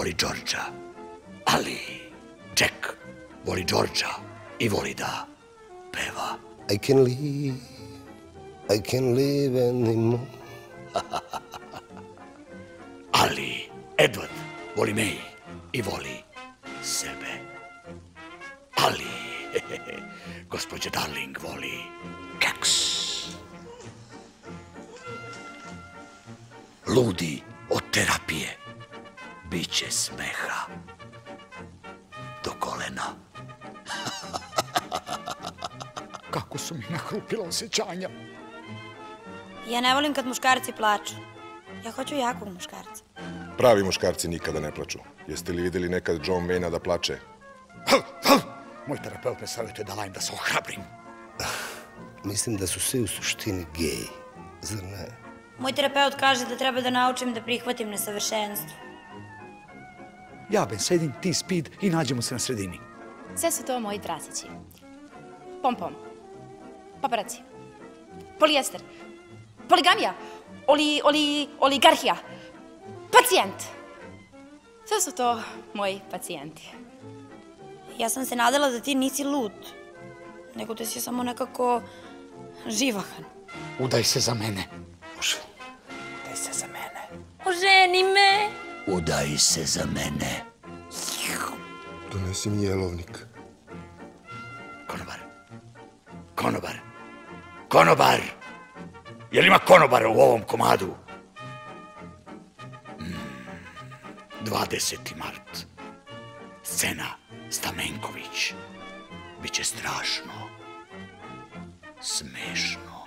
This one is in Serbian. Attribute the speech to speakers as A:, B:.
A: voli Đorđa, ali Jack voli Đorđa i voli da peva.
B: I can't live anymore.
A: Ali Edward voli May i voli sebe. Ali gospođa Darling voli keks. Ludi od terapije. Biće smeha do kolena.
C: Kako su mi nahrupila osjećanja.
D: Ja ne volim kad muškarci plaču. Ja hoću jakog muškarca.
E: Pravi muškarci nikada ne plaču. Jeste li videli nekad John Wayne-a da plače?
C: Moj terapeut me savjetuje da lajim da se ohrabrim.
B: Mislim da su svi u suštini geji, zar ne?
D: Moj terapeut kaže da treba da naučim da prihvatim nesavršenstvo.
C: Ja ben sedim, ti speed i nađemo se na sredini.
F: Sve su to moji trasići. Pom-pom. Paparaci. Polijester. Poligamija. Oligarhija. Pacijent. Sve su to moji pacijenti.
D: Ja sam se nadala da ti nisi lud, nego da si samo nekako živahan.
C: Udaj se za mene.
B: Može.
C: Udaj se za mene.
D: Oženi me!
A: Udaj se za mene.
E: Donesi mi jelovnik.
A: Konobar. Konobar. Konobar! Jel ima konobara u ovom komadu? 20. mart. Scena Stamenković. Biće strašno. Smešno.